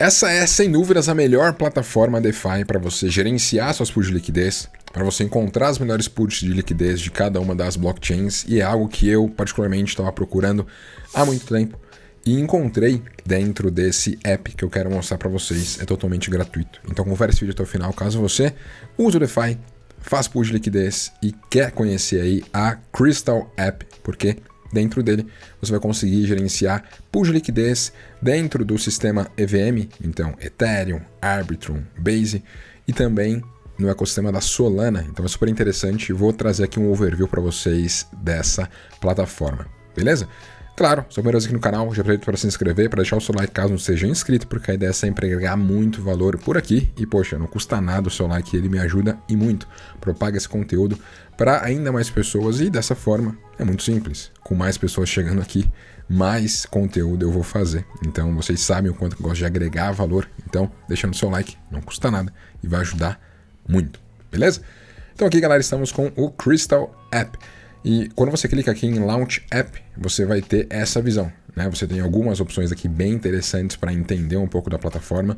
Essa é, sem dúvidas, a melhor plataforma DeFi para você gerenciar suas pools de liquidez, para você encontrar as melhores pools de liquidez de cada uma das blockchains, e é algo que eu, particularmente, estava procurando há muito tempo e encontrei dentro desse app que eu quero mostrar para vocês. É totalmente gratuito. Então confere esse vídeo até o final, caso você use o DeFi, faz pools de liquidez e quer conhecer aí a Crystal App, porque dentro dele você vai conseguir gerenciar pools de liquidez dentro do sistema EVM, então Ethereum, Arbitrum, Base, e também no ecossistema da Solana. Então é super interessante, vou trazer aqui um overview para vocês dessa plataforma, beleza? Claro, se é a primeira vez aqui no canal, já aproveito para se inscrever, para deixar o seu like caso não seja inscrito, porque a ideia é sempre agregar muito valor por aqui. E poxa, não custa nada o seu like, ele me ajuda e muito. Propaga esse conteúdo para ainda mais pessoas e dessa forma é muito simples. Com mais pessoas chegando aqui, mais conteúdo eu vou fazer. Então vocês sabem o quanto eu gosto de agregar valor. Então deixando o seu like, não custa nada e vai ajudar muito, beleza? Então aqui, galera, estamos com o Crystal App. E quando você clica aqui em Launch App, você vai ter essa visão, né? Você tem algumas opções aqui bem interessantes para entender um pouco da plataforma.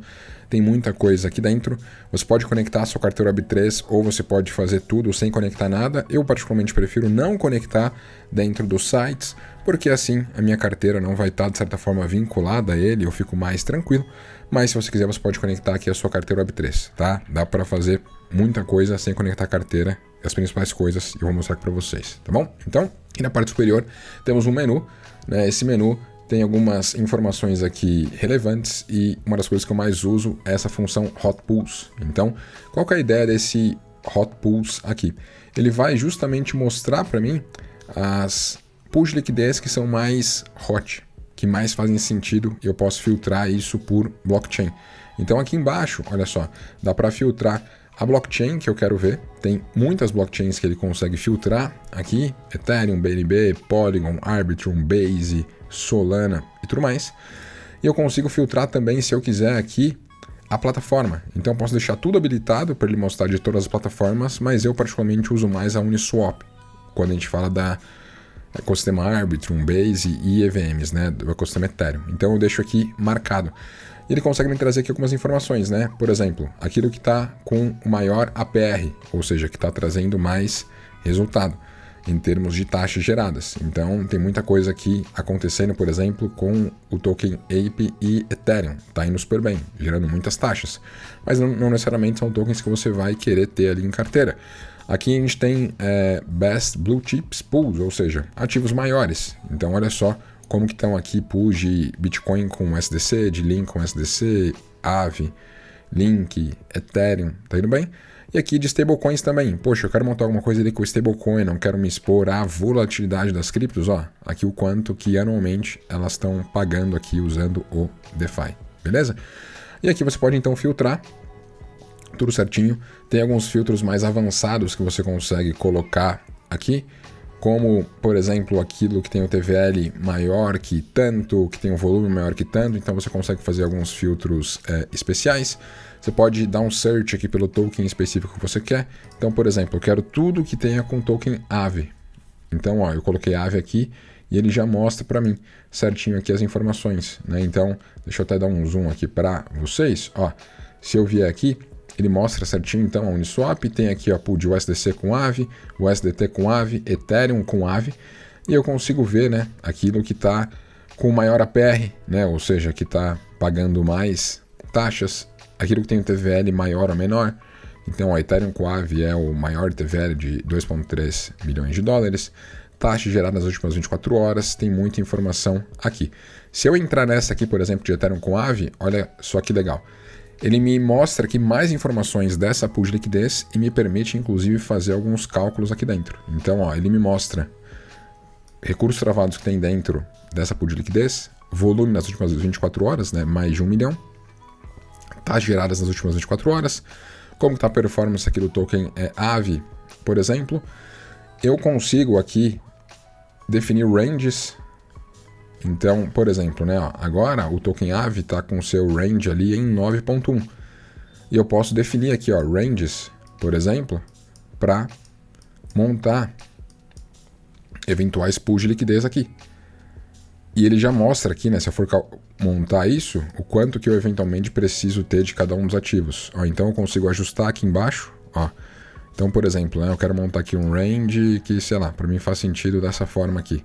Tem muita coisa aqui dentro. Você pode conectar a sua carteira Web3 ou você pode fazer tudo sem conectar nada. Eu particularmente prefiro não conectar dentro dos sites, porque assim a minha carteira não vai estar de certa forma vinculada a ele, eu fico mais tranquilo. Mas se você quiser, você pode conectar aqui a sua carteira Web3, tá? Dá para fazer muita coisa sem conectar a carteira. As principais coisas eu vou mostrar aqui para vocês, tá bom? Então, aqui na parte superior temos um menu, né? Esse menu tem algumas informações aqui relevantes e uma das coisas que eu mais uso é essa função Hot Pools. Então, qual que é a ideia desse Hot Pools aqui? Ele vai justamente mostrar para mim as pools de liquidez que são mais hot, que mais fazem sentido, e eu posso filtrar isso por blockchain. Então aqui embaixo, olha só, dá para filtrar a blockchain que eu quero ver. Tem muitas blockchains que ele consegue filtrar aqui: Ethereum, BNB, Polygon, Arbitrum, Base, Solana e tudo mais. E eu consigo filtrar também, se eu quiser, aqui a plataforma. Então eu posso deixar tudo habilitado para ele mostrar de todas as plataformas, mas eu particularmente uso mais a Uniswap quando a gente fala da ecossistema Arbitrum, Base e EVMs, né, do ecossistema Ethereum. Então eu deixo aqui marcado. E ele consegue me trazer aqui algumas informações, né? Por exemplo, aquilo que está com o maior APR, ou seja, que está trazendo mais resultado em termos de taxas geradas. Então tem muita coisa aqui acontecendo, por exemplo, com o token Ape e Ethereum. Está indo super bem, gerando muitas taxas. Mas não necessariamente são tokens que você vai querer ter ali em carteira. Aqui a gente tem Best Blue Chips Pools, ou seja, ativos maiores. Então olha só como que estão aqui pools de Bitcoin com SDC, de Link com SDC, Aave, Link, Ethereum, tá indo bem? E aqui de stablecoins também. Poxa, eu quero montar alguma coisa ali com stablecoin, não quero me expor à volatilidade das criptos, ó. Aqui o quanto que anualmente elas estão pagando aqui usando o DeFi, beleza? E aqui você pode então filtrar tudo certinho. Tem alguns filtros mais avançados que você consegue colocar aqui, como, por exemplo, aquilo que tem o TVL maior que tanto, que tem um volume maior que tanto, então você consegue fazer alguns filtros especiais. Você pode dar um search aqui pelo token específico que você quer. Então, por exemplo, eu quero tudo que tenha com token Aave. Então, ó, eu coloquei Aave aqui e ele já mostra para mim certinho aqui as informações, né? Então, deixa eu até dar um zoom aqui para vocês. Ó, se eu vier aqui, ele mostra certinho então a Uniswap, tem aqui a pool de USDC com Aave, USDT com Aave, Ethereum com Aave, e eu consigo ver, né, aquilo que está com maior APR, né, ou seja, que está pagando mais taxas, aquilo que tem o TVL maior ou menor. Então a Ethereum com Aave é o maior TVL de 2,3 milhões de dólares, taxa gerada nas últimas 24 horas, tem muita informação aqui. Se eu entrar nessa aqui, por exemplo, de Ethereum com Aave, olha só que legal. Ele me mostra aqui mais informações dessa pool de liquidez e me permite, inclusive, fazer alguns cálculos aqui dentro. Então, ó, ele me mostra recursos travados que tem dentro dessa pool de liquidez, volume nas últimas 24 horas, né, mais de 1 milhão, taxas geradas nas últimas 24 horas, como está a performance aqui do token Aave, por exemplo. Eu consigo aqui definir ranges. Então, por exemplo, né, ó, agora o token Aave está com seu range ali em 9.1. E eu posso definir aqui, ó, ranges, por exemplo, para montar eventuais pools de liquidez aqui. E ele já mostra aqui, né, se eu for montar isso, o quanto que eu eventualmente preciso ter de cada um dos ativos. Ó, então eu consigo ajustar aqui embaixo. Ó. Então, por exemplo, né, eu quero montar aqui um range que, sei lá, para mim faz sentido dessa forma aqui.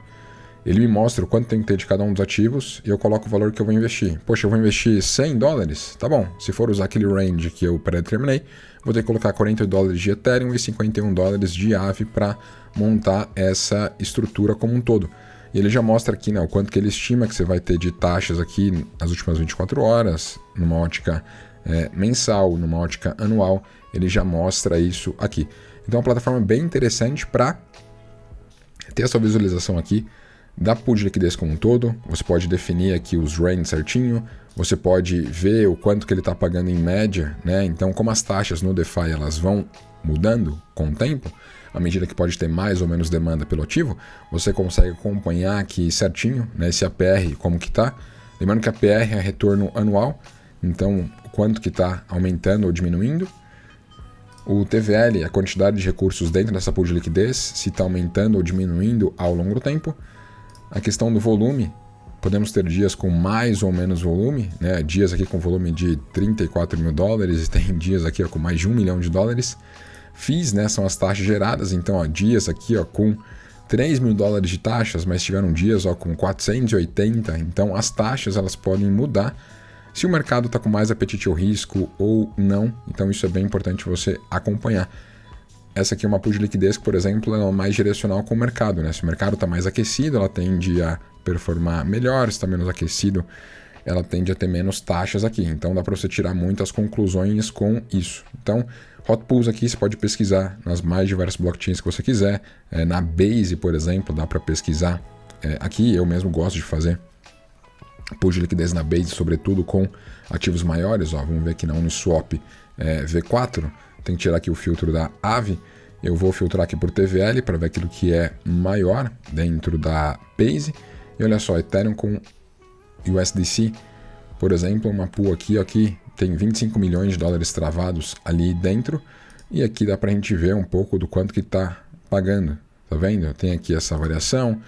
Ele me mostra o quanto tem que ter de cada um dos ativos e eu coloco o valor que eu vou investir. Poxa, eu vou investir $100? Tá bom. Se for usar aquele range que eu pré-determinei, vou ter que colocar $48 de Ethereum e $51 de Aave para montar essa estrutura como um todo. E ele já mostra aqui, né, o quanto que ele estima que você vai ter de taxas aqui nas últimas 24 horas, numa ótica mensal, numa ótica anual. Ele já mostra isso aqui. Então é uma plataforma bem interessante para ter essa visualização aqui da pool de liquidez como um todo. Você pode definir aqui os ranges certinho, você pode ver o quanto que ele está pagando em média, né? Então, como as taxas no DeFi elas vão mudando com o tempo, à medida que pode ter mais ou menos demanda pelo ativo, você consegue acompanhar aqui certinho, né, esse APR como que está. Lembrando que a APR é retorno anual, então o quanto que está aumentando ou diminuindo. O TVL, a quantidade de recursos dentro dessa pool de liquidez, se está aumentando ou diminuindo ao longo do tempo. A questão do volume, podemos ter dias com mais ou menos volume, né? Dias aqui com volume de $34 mil e tem dias aqui ó, com mais de $1 milhão. FIIs, né, são as taxas geradas, então ó, dias aqui ó, com $3 mil de taxas, mas tiveram dias ó, com 480, então as taxas elas podem mudar se o mercado está com mais apetite ao risco ou não, então isso é bem importante você acompanhar. Essa aqui é uma pool de liquidez que, por exemplo, é mais direcional com o mercado, né? Se o mercado está mais aquecido, ela tende a performar melhor, se está menos aquecido, ela tende a ter menos taxas aqui. Então dá para você tirar muitas conclusões com isso. Então, hot pools aqui você pode pesquisar nas mais diversas blockchains que você quiser. Na Base, por exemplo, dá para pesquisar. Aqui eu mesmo gosto de fazer pool de liquidez na Base, sobretudo com ativos maiores. Ó, vamos ver aqui na Uniswap V4. Tem que tirar aqui o filtro da Aave. Eu vou filtrar aqui por TVL para ver aquilo que é maior dentro da Base. E olha só, Ethereum com USDC, por exemplo, uma pool aqui, ó, que tem $25 milhões travados ali dentro. E aqui dá para a gente ver um pouco do quanto que está pagando. Tá vendo? Tem aqui essa variação.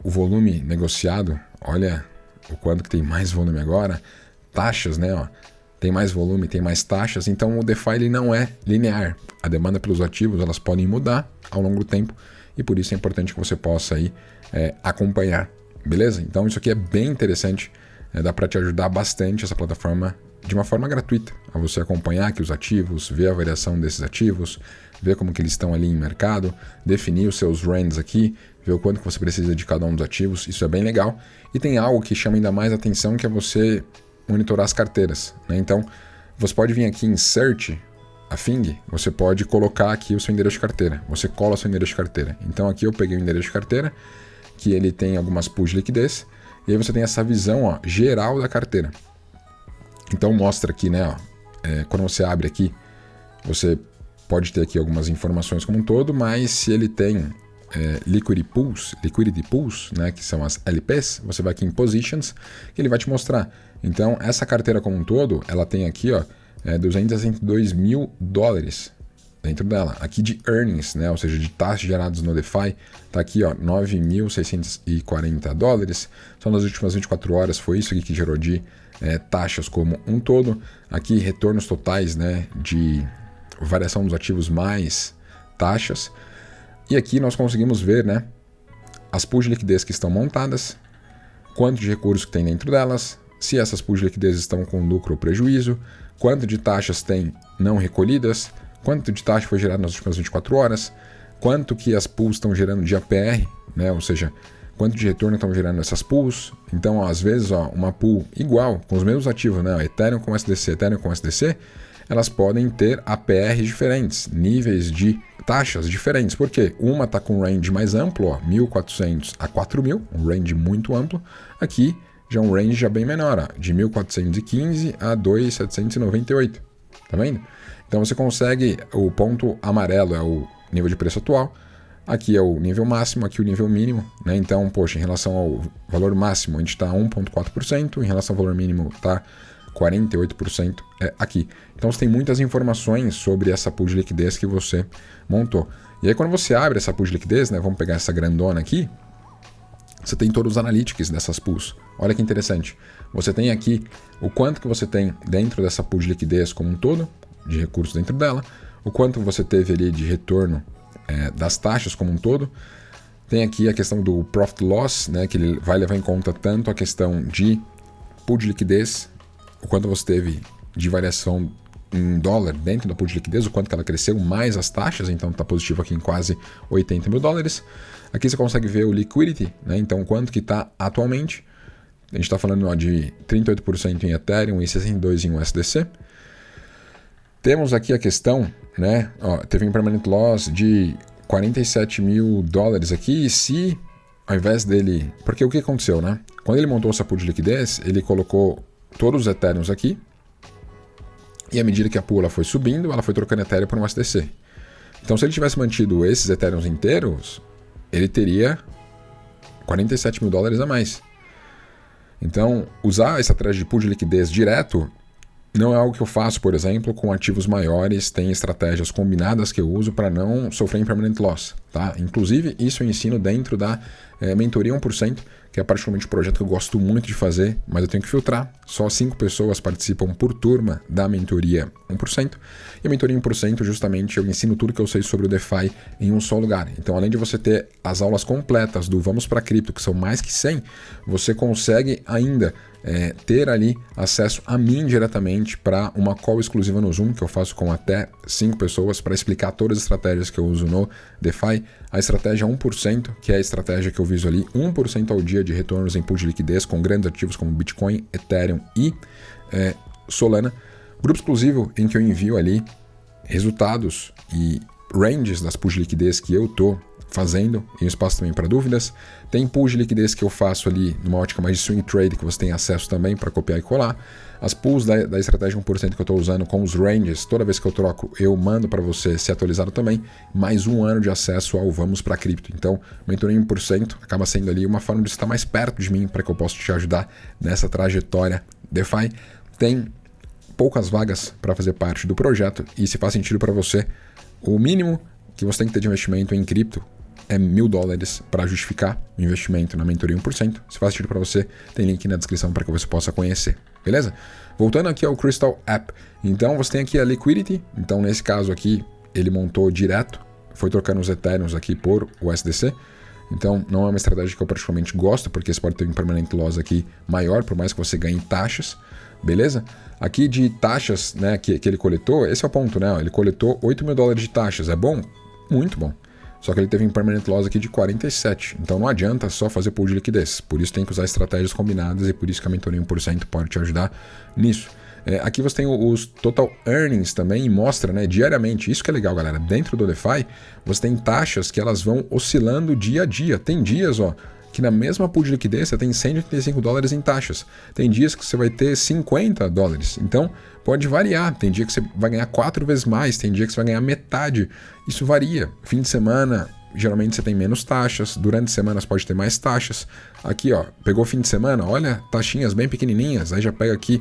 O volume negociado, olha o quanto que tem mais volume agora. Taxas, né? Ó. Tem mais volume, tem mais taxas, então o DeFi ele não é linear. A demanda pelos ativos elas podem mudar ao longo do tempo e por isso é importante que você possa aí, acompanhar, beleza? Então isso aqui é bem interessante, dá para te ajudar bastante essa plataforma de uma forma gratuita, a você acompanhar aqui os ativos, ver a variação desses ativos, ver como que eles estão ali em mercado, definir os seus ranges aqui, ver o quanto que você precisa de cada um dos ativos, isso é bem legal. E tem algo que chama ainda mais atenção, que é você monitorar as carteiras, né? Então, você pode vir aqui em Search, a Fing, você pode colocar aqui o seu endereço de carteira. Você cola o seu endereço de carteira. Então, aqui eu peguei o endereço de carteira, que ele tem algumas pools de liquidez, e aí você tem essa visão ó, geral da carteira. Então, mostra aqui, né? Ó, quando você abre aqui, você pode ter aqui algumas informações como um todo, mas se ele tem Liquidity Pools, né, que são as LPs, você vai aqui em Positions, que ele vai te mostrar. Então, essa carteira como um todo, ela tem aqui ó, $262 mil dentro dela. Aqui de earnings, né, ou seja, de taxas geradas no DeFi, tá aqui ó, $9.640. Só nas últimas 24 horas foi isso aqui que gerou de taxas como um todo. Aqui retornos totais, né, de variação dos ativos mais taxas. E aqui nós conseguimos ver, né, as pools de liquidez que estão montadas, quanto de recursos que tem dentro delas, se essas pools de liquidez estão com lucro ou prejuízo, quanto de taxas tem não recolhidas, quanto de taxa foi gerado nas últimas 24 horas, quanto que as pools estão gerando de APR, né, ou seja, quanto de retorno estão gerando essas pools. Então, ó, às vezes, ó, uma pool igual, com os mesmos ativos, né, Ethereum com SDC, Ethereum com SDC, elas podem ter APRs diferentes, níveis de taxas diferentes. Por quê? Uma está com um range mais amplo, ó, 1.400 a 4.000, um range muito amplo. Aqui já um range já bem menor, ó, de 1.415 a 2.798. Tá vendo? Então você consegue, o ponto amarelo é o nível de preço atual, aqui é o nível máximo, aqui o nível mínimo, né? Então, poxa, em relação ao valor máximo a gente está 1,4%, em relação ao valor mínimo está 48% aqui. Então você tem muitas informações sobre essa pool de liquidez que você montou. E aí quando você abre essa pool de liquidez, né, vamos pegar essa grandona aqui, você tem todos os analytics dessas pools. Olha que interessante. Você tem aqui o quanto que você tem dentro dessa pool de liquidez como um todo, de recursos dentro dela, o quanto você teve ali de retorno das taxas como um todo. Tem aqui a questão do Profit Loss, né, que ele vai levar em conta tanto a questão de pool de liquidez, o quanto você teve de variação em dólar dentro da pool de liquidez, o quanto que ela cresceu, mais as taxas, então está positivo aqui em quase 80 mil dólares. Aqui você consegue ver o liquidity, né, então quanto que está atualmente. A gente está falando de 38% em Ethereum e 62% em USDC. Temos aqui a questão, né, teve um permanent loss de 47 mil dólares aqui, e se ao invés dele... Porque o que aconteceu, né? Quando ele montou essa pool de liquidez, ele colocou todos os Ethereums aqui, e à medida que a pool ela foi subindo, ela foi trocando Ethereum por um USDC. Então, se ele tivesse mantido esses Ethereums inteiros, ele teria 47 mil dólares a mais. Então, usar essa estratégia de pool de liquidez direto não é algo que eu faço, por exemplo, com ativos maiores. Tem estratégias combinadas que eu uso para não sofrer impermanent loss. Tá? Inclusive, isso eu ensino dentro da mentoria 1%, que é particularmente um projeto que eu gosto muito de fazer, mas eu tenho que filtrar. Só 5 pessoas participam por turma da mentoria 1%. E a mentoria 1%, justamente, eu ensino tudo que eu sei sobre o DeFi em um só lugar. Então, além de você ter as aulas completas do Vamos para Cripto, que são mais que 100, você consegue ainda ter ali acesso a mim diretamente para uma call exclusiva no Zoom, que eu faço com até 5 pessoas para explicar todas as estratégias que eu uso no DeFi. A estratégia 1%, que é a estratégia que eu viso ali, 1% ao dia de retornos em pool de liquidez com grandes ativos como Bitcoin, Ethereum e Solana. Grupo exclusivo em que eu envio ali resultados e ranges das pools de liquidez que eu estou fazendo, em espaço também para dúvidas. Tem pools de liquidez que eu faço ali numa ótica mais de swing trade, que você tem acesso também para copiar e colar. As pools da estratégia 1% que eu estou usando com os ranges, toda vez que eu troco, eu mando para você ser atualizado também. Mais um ano de acesso ao Vamos para Cripto. Então, mentoria 1% acaba sendo ali uma forma de estar mais perto de mim para que eu possa te ajudar nessa trajetória DeFi. Tem poucas vagas para fazer parte do projeto e se faz sentido para você, o mínimo que você tem que ter de investimento em cripto é $1.000 para justificar o investimento na mentoria 1%. Se faz sentido para você, tem link na descrição para que você possa conhecer, beleza? Voltando aqui ao Crystal App, então você tem aqui a Liquidity, então nesse caso aqui ele montou direto, foi trocando os Ethereums aqui por USDC, então não é uma estratégia que eu particularmente gosto, porque você pode ter um permanent loss aqui maior, por mais que você ganhe taxas, beleza? Aqui de taxas, né, que ele coletou, esse é o ponto, né? Ele coletou $8.000 de taxas, é bom? Muito bom. Só que ele teve um permanent loss aqui de 47. Então não adianta só fazer pool de liquidez. Por isso tem que usar estratégias combinadas e por isso que a mentoria 1% pode te ajudar nisso. Aqui você tem os total earnings também e mostra, né, diariamente. Isso que é legal, galera. Dentro do DeFi, você tem taxas que elas vão oscilando dia a dia. Tem dias, que na mesma pool de liquidez você tem $185 em taxas. Tem dias que você vai ter $50. Então, pode variar. Tem dia que você vai ganhar 4 vezes mais, tem dia que você vai ganhar metade. Isso varia. Fim de semana, geralmente você tem menos taxas. Durante semanas pode ter mais taxas. Aqui, pegou fim de semana, olha, taxinhas bem pequenininhas. Aí já pega aqui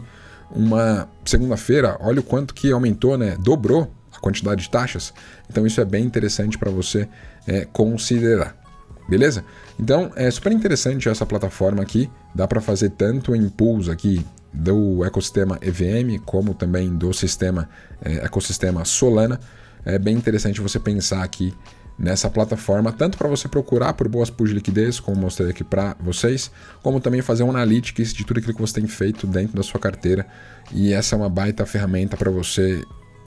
uma segunda-feira, olha o quanto que aumentou, né? Dobrou a quantidade de taxas. Então, isso é bem interessante para você considerar. Beleza? Então é super interessante essa plataforma aqui, dá para fazer tanto em pools aqui do ecossistema EVM, como também do ecossistema Solana. É bem interessante você pensar aqui nessa plataforma, tanto para você procurar por boas pools de liquidez, como mostrei aqui para vocês, como também fazer um analytics de tudo aquilo que você tem feito dentro da sua carteira. E essa é uma baita ferramenta para você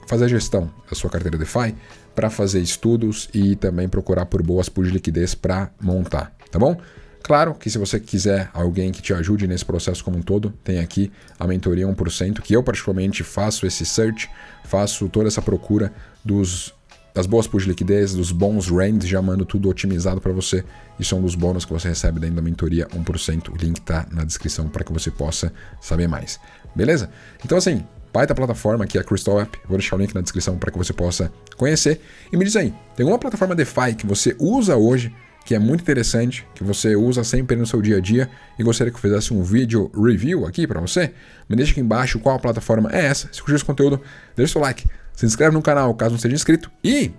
fazer a gestão da sua carteira DeFi, para fazer estudos e também procurar por boas pools de liquidez para montar, tá bom? Claro que se você quiser alguém que te ajude nesse processo como um todo, tem aqui a mentoria 1%, que eu particularmente faço esse search, faço toda essa procura das boas pools de liquidez, dos bons ranges, já mando tudo otimizado para você. Isso é um dos bônus que você recebe dentro da mentoria 1%. O link está na descrição para que você possa saber mais. Beleza? Então assim, baita plataforma que é a Crystal App, vou deixar o link na descrição para que você possa conhecer. E me diz aí, tem alguma plataforma DeFi que você usa hoje, que é muito interessante, que você usa sempre no seu dia a dia e gostaria que eu fizesse um vídeo review aqui para você? Me deixa aqui embaixo qual plataforma é essa. Se curtiu esse conteúdo, deixa o seu like, se inscreve no canal caso não seja inscrito e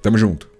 tamo junto!